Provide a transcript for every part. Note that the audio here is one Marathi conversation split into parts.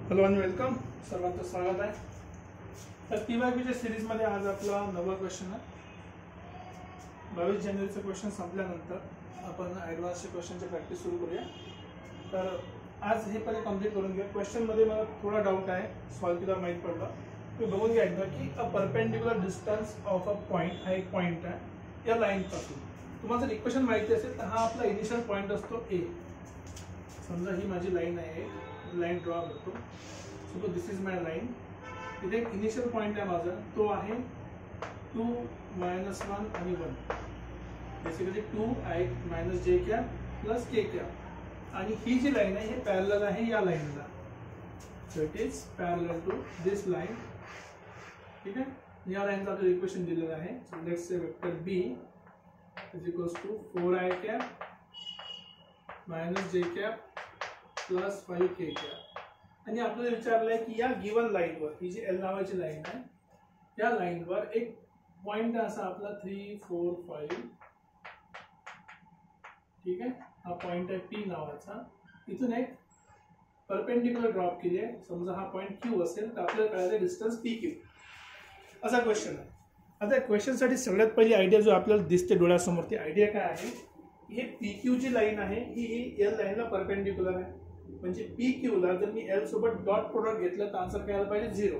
हॅलो आणि वेलकम, सर्वांचं स्वागत आहे. तर TYBच्या सिरीजमध्ये आज आपला 9वा क्वेश्चन आहे. 22 जानेवारीचं क्वेश्चन संपल्यानंतर आपण ॲडव्हान्सचे क्वेश्चनची प्रॅक्टिस सुरू करूया. तर आज हे पहिले कम्प्लीट करून घेऊया. क्वेश्चनमध्ये मला थोडा डाऊट आहे, सॉल्व केल्यावर माहीत पडलं. तुम्ही बघून घ्या एकदा की a perpendicular distance of a point, हा एक पॉईंट आहे या लाईनपासून. तुम्हाला जर इक्वेशन माहिती असेल तर हा आपला इनिशियल पॉईंट असतो ए. समजा ही माझी लाईन आहे, लाईन ड्रॉ करतो. Suppose this is my line. इथे एक इनिशियल पॉईंट आहे माझा, तो आहे 2, -1 आणि 1. Basically 2 - j cap plus k cap. आणि ही जी लाईन आहे हे पॅरलल आहे या लाईनला. So it is parallel to this line. ठीक आहे, या लाईनचं आपलं इक्वेशन दिलेलं आहे. So let's say vector b is equals to 4i cap - j cap plus 5k cap. आणि आपल्याला विचारलंय की या गिवन लाईनवर, ही जी एल नावाची लाईन आहे, या लाईनवर एक पॉइंट असा आपला 3, 4, 5. ठीक आहे, हा पॉइंट आहे P नावाचा. इथून एक परपेंडिक्युलर ड्रॉप केली आहे. समजा हा पॉइंट Q असेल तर आपल्याला कळायचं डिस्टन्स PQ. असा क्वेश्चन आहे. आता क्वेश्चनसाठी सगळ्यात पहिली आयडिया जो आपल्याला दिसते डोळ्यासमोर, ती आयडिया काय आहे, हे PQ जी लाईन आहे ही L लाईनला परपेंडिक्युलर आहे. म्हणजे PQ ला जर मी L सोबत डॉट प्रोडक्ट घेतलं तर आन्सर काय आला पाहिजे, 0.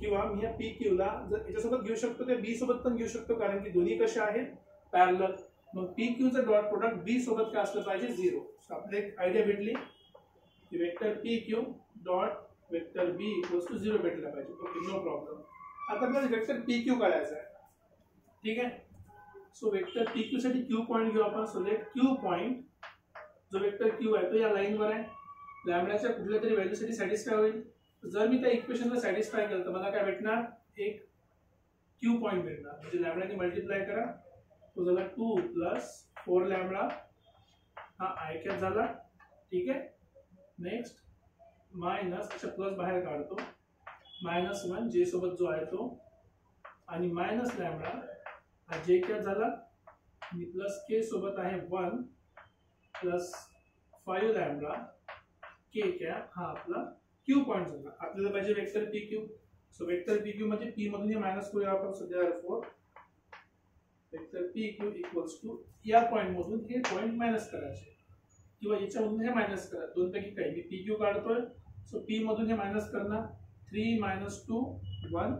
किंवा मी या PQ ला जर याच्यासोबत घेऊ शकतो त्या B सोबत पण घेऊ शकतो, कारण की दोन्ही कशा आहेत, पॅरलल. मग PQ चं डॉट प्रोडक्ट B सोबत काय असलं पाहिजे, 0. सो आपल्याला एक आयडिया भेटली की vector PQ dot vector B equals to 0 भेटला पाहिजे. Okay, no problem. आता आपल्याला वेक्टर PQ काढायचा आहे. ठीक आहे, सो वेक्टर PQ साठी Q पॉइंट घेऊ आपण. सो लेट Q पॉइंट, जो वेक्टर Q आहे तो या लाईनवर आहे. लॅम्बडाच्या कुठल्या तरी व्हॅल्यूसाठी सॅटिस्फाय होईल. जर मी त्या इक्वेशनला सॅटिस्फाय केलं तर मला काय भेटणार, एक Q पॉइंट भेटणार. म्हणजे लॅम्बडाने मल्टिप्लाय करा, तो झाला 2 प्लस 4 लॅम्बडा, हा आय कॅप झाला. ठीक आहे, नेक्स्ट मायनस, अच्छा प्लस बाहेर काढतो, -1 जे सोबत जो आहे तो, आणि मायनस लॅम्बडा हा जे कॅप झाला, आणि प्लस के सोबत आहे 1 प्लस 5 लॅम्बडा के कॅप, हा आपला Q पॉइंट झाला. आपल्याला पाहिजे vector PQ. So vector PQ म्हणजे P मधून हे मायनस करूया आपण. So therefore vector PQ equals to या पॉइंट मधून हे पॉइंट मायनस करायचे, किंवा याच्यामधून हे मायनस करा, दोन पैकी काही. मी PQ काढतोय, सो P मधून हे मायनस करणार. 3 - 2 1,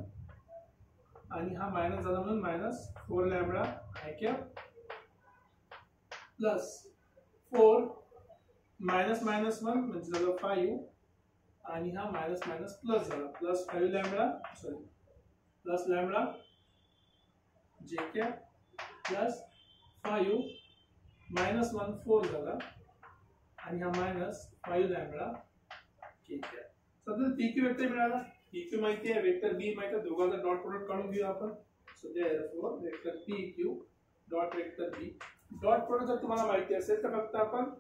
आणि हा मायनस झाला म्हणून -4 लॅम्बडा आय कॅप प्लस 4 -1 म्हणजे झालं 5, आणि हा मायनस प्लस झाला, plus 5 lambda, sorry plus lambda जे कॅप प्लस 5 -1 4 झाला, आणि हा -5 लॅम्बडा के कॅप. सध्या PQ वेक्टर मिळाला. PQ माहिती आहे, वेक्टर B माहिती आहे, दोघांचा डॉट प्रोडक्ट काढून घेऊ आपण. So therefore vector PQ dot vector B. Dot product जर तुम्हाला माहिती असेल तर फक्त आपण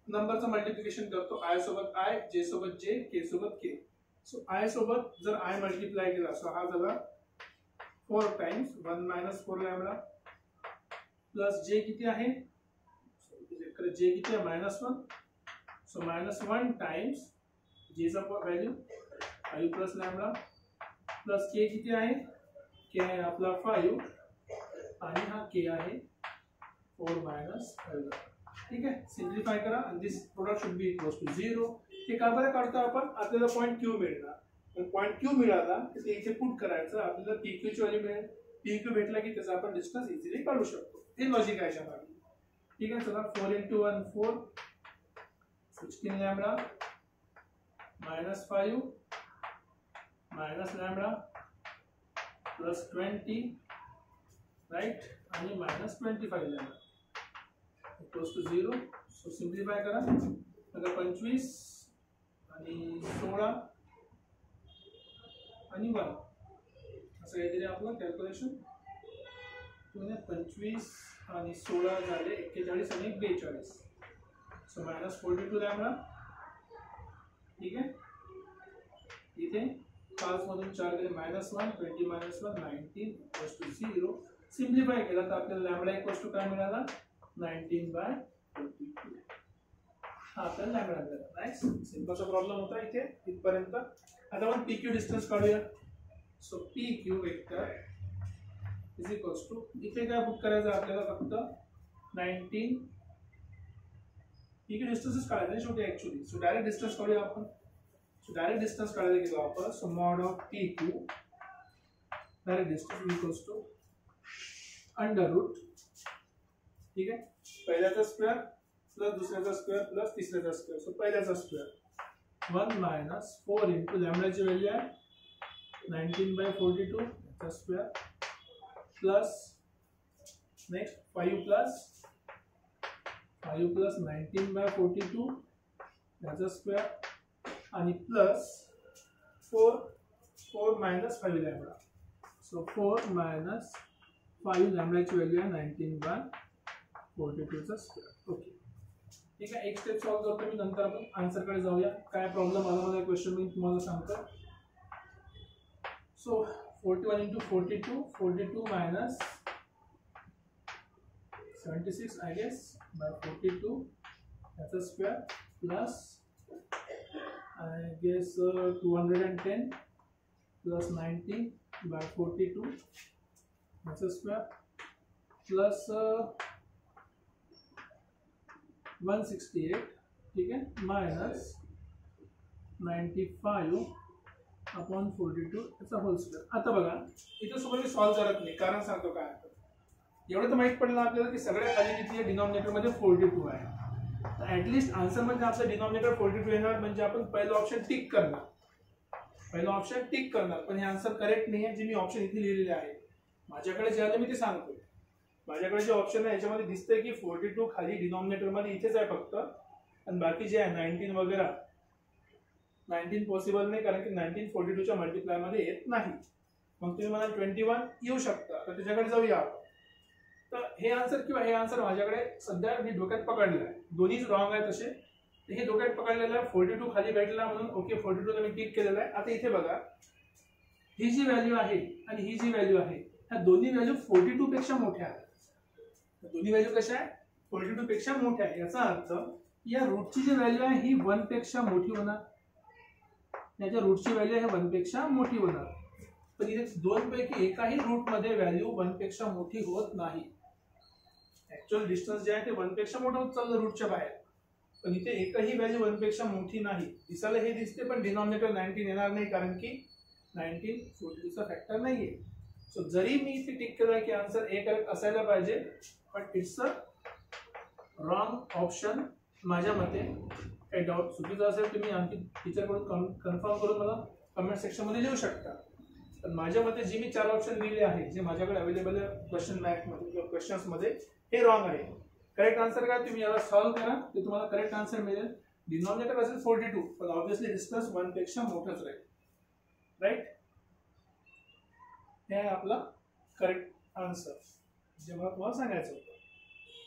नंबरचं मल्टिप्लिकेशन करतो. आय सोबत आय, जे सोबत जे, के सोबत के. सो आय सोबत जर आय मल्टिप्लाय केला, सो हा झाला 4 टाइम्स 1 - 4 लॅम्बडा प्लस जे किती आहे, जे किती आहे -1. सो -1 टाइम्स जेचा व्हॅल्यू 5 प्लस लॅम्बडा प्लस के किती आहे, के आहे आपला 5, आणि हा के आहे 4 - 5. ठीक आहे, सिम्प्लिफाय करा, आणि this product should be equals to 0. हे का बरं काढतो आपण, आपल्याला पॉईंट Q मिळणार. पण पॉईंट Q मिळाला की ते इथे पुट करायचं, आपल्याला PQ ची व्हॅल्यू मिळेल. PQ भेटला की त्याचा आपण डिस्टन्स इझिली काढू शकतो. हे लॉजिक आहे याच्यामागे. ठीक आहे, चला 4 × 1 4, 16 lambda -5 minus lambda plus 20 right, आणि -25 lambda equals to 0. So simplify करा, आता 25 आणि 16 आणि 1 असं काहीतरी आपलं कॅल्क्युलेशन. 25 आणि 16 झाले 41 आणि 42. So -42 lambda. ठीक आहे, इथे 5 मधून 4 गेले -1, 20 - 1 19 इक्वल्स टू 0. सिम्प्लिफाय केला तर आपल्याला लॅम्बडा इक्वल्स टू काय मिळाला, 19/42. हा आपल्याला लॅम्बडा मिळाला. नाईस, सिंपलचा प्रॉब्लेम होता इथे इथपर्यंत. आता आपण पी क्यू डिस्टन्स काढूया. So P Q vector is equals to, इथे काय पुट करायचं आपल्याला फक्त 19 पी क्यू डिस्टन्सच काढायचं आहे शेवटी ऍक्च्युअली. सो डायरेक्ट डिस्टन्स काढूया आपण. सो डायरेक्ट डिस्टन्स काढायला गेलो आपण. So mod of P Q direct distance equals to under root, ठीक आहे, पहिल्याचा स्क्वेअर प्लस दुसऱ्याचा स्क्वेअर प्लस तिसऱ्याचा स्क्वेअर. सो पहिल्याचा स्क्वेअर 1 मायनस 4 इंटू लॅम्बडाची व्हॅल्यू आहे 19/42 याचा स्क्वेअर प्लस नेक्स्ट 5 प्लस 19/42 याचा स्क्वेअर आणि plus 4 minus 5 lambda. So 4 minus 5 लॅम्बडाची व्हॅल्यू आहे 19/42 चा स्क्वेअर. ओके, ठीक आहे. एक स्टेप सॉल्व्ह करतो मी, नंतर आपण आन्सर कडे जाऊया. काय प्रॉब्लेम आला मला क्वेश्चन मी तुम्हाला सांगतो. So 41 into 42 minus 76 I guess by 42 that's a square plus I guess 210 plus 90 by 42 that's a square plus 168, ठीक है, minus 95 अपॉन 42 याचा होल स्क्वेअर. आता बघा इथे सुद्धा मी सॉल्व्ह करत नाही, कारण सांगतो काय एवढं तर माहित पडलं आपल्याला की सगळ्या खाली किती आहे, डिनॉमिनेटर मध्ये 42 आहे. तर ऍटलीस्ट आन्सर मध्ये आपलं डिनॉमिनेटर 42 येणार, म्हणजे आपण पहिलं ऑप्शन टिक करणार. पण हे आन्सर करेक्ट नाही आहे जे मी ऑप्शन इथे लिहिलेले आहे. माझ्याकडे जे आहे मी ते सांगतो. माझ्याकडे जे ऑप्शन आहे याच्यामध्ये दिसतंय की 42 खाली डिनॉमिनेटर मध्ये इथेच आहे फक्त, आणि बाकी जे आहे 19 वगैरे 19 पॉसिबल नाही, कारण की 19 42 च्या मल्टिप्लाय मध्ये येत नाही. मग तुम्ही मला 21 येऊ शकता, तर त्याच्याकडे जाऊया आपण. तर हे आन्सर किंवा हे आन्सर माझ्याकडे सध्या मी डोक्यात पकडलेलं आहे. दोन्हीच रॉंग आहे तसे. हे डोक्यात पकडलेलं आहे, 42 खाली भेटला म्हणून ओके 42 ला मी टिक केलेलं आहे. आता इथे बघा ही जी व्हॅल्यू आहे आणि ही जी व्हॅल्यू आहे ह्या दोन्ही व्हॅल्यू 42 पेक्षा मोठ्या आहेत. दोन्ही व्हॅल्यू कशा आहे, 42 पेक्षा मोठ्या आहे. याचा अर्थ या रूटची जी व्हॅल्यू आहे ही 1 पेक्षा मोठी होणार, याच्या रूटची व्हॅल्यू आहे 1 पेक्षा मोठी होणार. पण इथे दोन पैकी एकाही रूट मध्ये व्हॅल्यू 1 पेक्षा मोठी होत नाही. ऍक्च्युअल डिस्टन्स जे आहे ते 1 पेक्षा मोठं होत चाललं रूटच्या बाहेर, पण इथे एकही व्हॅल्यू 1 पेक्षा मोठी नाही. दिसायला हे दिसते पण डिनॉमिनेटर 19 येणार नाही, कारण की 19 42 चा फॅक्टर नाहीये. सो जरी मी इथे टिक केलं की आन्सर ए करेक्ट असायला पाहिजे, but it's a wrong option माझ्या मते. काही डाऊट चुकीचं असेल तुम्ही आणखी टीचरकडून कन्फर्म करून मला कमेंट सेक्शन मध्ये लिहू शकता. पण माझ्या मते जे मी 4 ऑप्शन लिहिले आहे जे माझ्याकडे अवेलेबल आहे क्वेश्चन बँक मध्ये किंवा क्वेश्चन्स मध्ये, हे रॉंग आहे. करेक्ट आन्सर काय, तुम्ही याला सॉल्व्ह करा ते तुम्हाला करेक्ट आन्सर मिळेल. डिनॉमिनेटर असेल 42, पण ऑब्विसली डिस्टन्स 1 पेक्षा मोठंच राहील. राईट, हे आहे आपला करेक्ट आन्सर जे मला तुम्हाला सांगायचं होतं.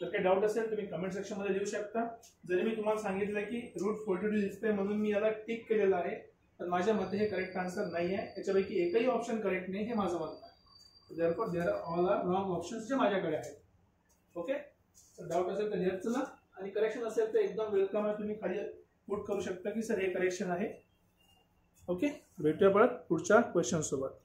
जर काही डाऊट असेल तुम्ही कमेंट सेक्शन मध्ये लिहू शकता. जरी मी तुम्हाला सांगितलं की रूट 42 दिसतंय म्हणून मी याला टिक केलेलं आहे, पण माझ्या मते हे करेक्ट आन्सर नाही आहे. याच्यापैकी एकही ऑप्शन करेक्ट नाही हे माझं म्हणणं आहे. Therefore there all are wrong options जे माझ्याकडे आहेत. ओके, तर डाऊट असेल तर लिहत चला, आणि करेक्शन असेल तर एकदम वेलकम आहे, तुम्ही खाली पुट करू शकता की सर हे करेक्शन आहे. ओके, भेटूया परत पुढच्या क्वेश्चन सोबत.